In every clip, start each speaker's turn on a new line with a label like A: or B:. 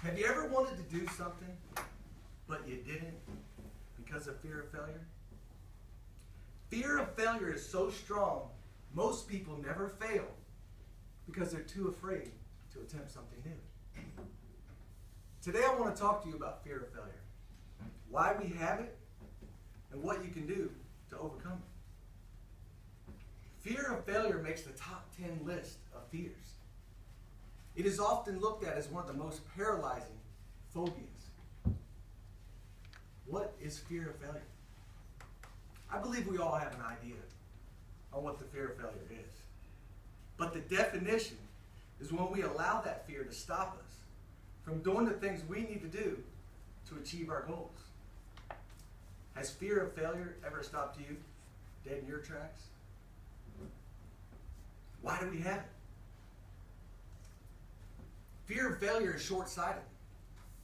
A: Have you ever wanted to do something, but you didn't because of fear of failure? Fear of failure is so strong, most people never fail because they're too afraid to attempt something new. Today I want to talk to you about fear of failure, why we have it, and what you can do to overcome it. Fear of failure makes the top 10 list of fears. It is often looked at as one of the most paralyzing phobias. What is fear of failure? I believe we all have an idea on what the fear of failure is. But the definition is when we allow that fear to stop us from doing the things we need to do to achieve our goals. Has fear of failure ever stopped you dead in your tracks? Why do we have it? Fear of failure is short-sighted.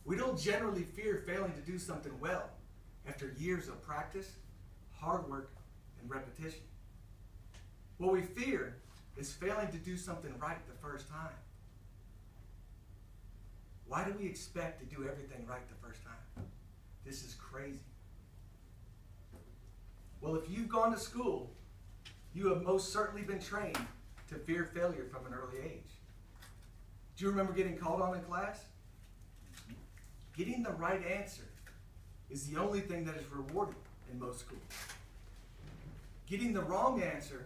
A: We don't generally fear failing to do something well after years of practice, hard work, and repetition. What we fear is failing to do something right the first time. Why do we expect to do everything right the first time? This is crazy. Well, if you've gone to school, you have most certainly been trained to fear failure from an early age. Do you remember getting called on in class? Getting the right answer is the only thing that is rewarded in most schools. Getting the wrong answer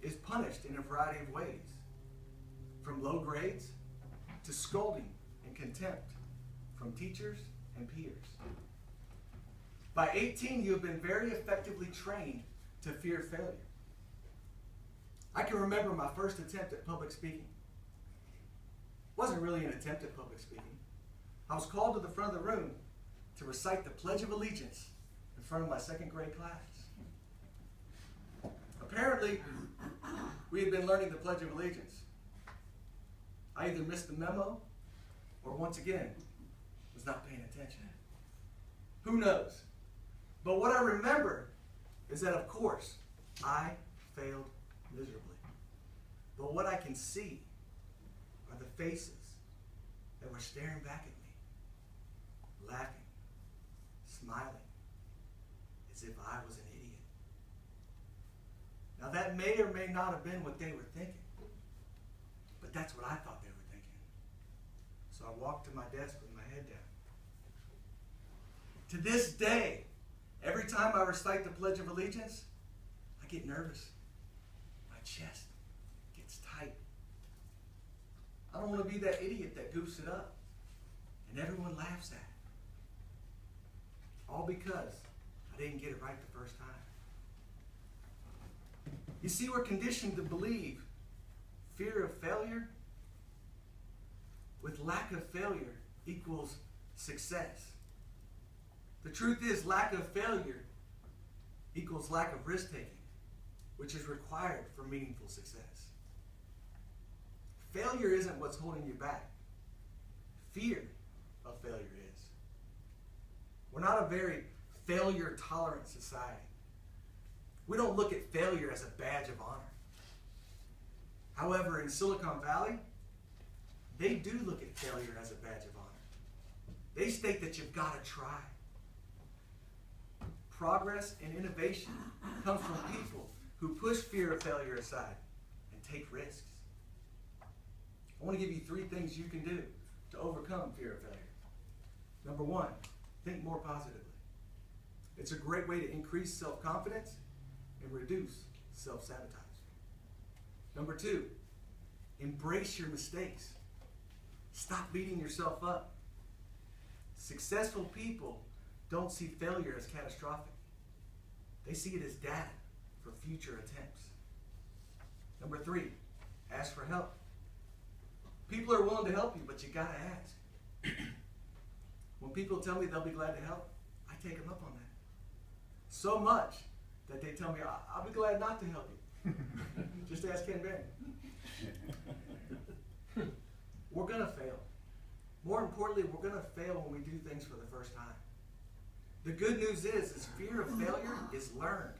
A: is punished in a variety of ways, from low grades to scolding and contempt from teachers and peers. By 18, you have been very effectively trained to fear failure. I can remember my first attempt at public speaking. It wasn't really an attempt at public speaking. I was called to the front of the room to recite the Pledge of Allegiance in front of my second grade class. Apparently, we had been learning the Pledge of Allegiance. I either missed the memo or, once again, was not paying attention. Who knows? But what I remember is that, of course, I failed miserably. But what I can see are the faces that were staring back at me, laughing, smiling, as if I was an idiot. Now that may or may not have been what they were thinking, but that's what I thought they were thinking. So I walked to my desk with my head down. To this day, every time I recite the Pledge of Allegiance, I get nervous. My chest gets tight. I don't want to be that idiot that goofs it up and everyone laughs at. All because I didn't get it right the first time. You see, we're conditioned to believe fear of failure with lack of failure equals success. The truth is, lack of failure equals lack of risk-taking, which is required for meaningful success. Failure isn't what's holding you back. Fear of failure is. We're not a very failure-tolerant society. We don't look at failure as a badge of honor. However, in Silicon Valley, they do look at failure as a badge of honor. They state that you've got to try. Progress and innovation comes from people who push fear of failure aside and take risks. I want to give you 3 things you can do to overcome fear of failure. Number 1, think more positively. It's a great way to increase self-confidence and reduce self-sabotage. Number 2, embrace your mistakes. Stop beating yourself up. Successful people don't see failure as catastrophic. They see it as data for future attempts. Number 3, ask for help. People are willing to help you, but you gotta ask. When people tell me they'll be glad to help, I take them up on that. So much that they tell me, I'll be glad not to help you. Just ask Ken Barron. We're gonna fail. More importantly, we're gonna fail when we do things for the first time. The good news is fear of failure is learned.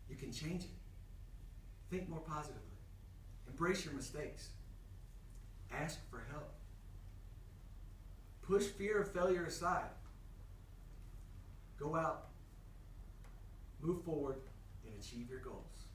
A: You can change it. Think more positively. Embrace your mistakes. Ask for help. Push fear of failure aside. Go out, move forward, and achieve your goals.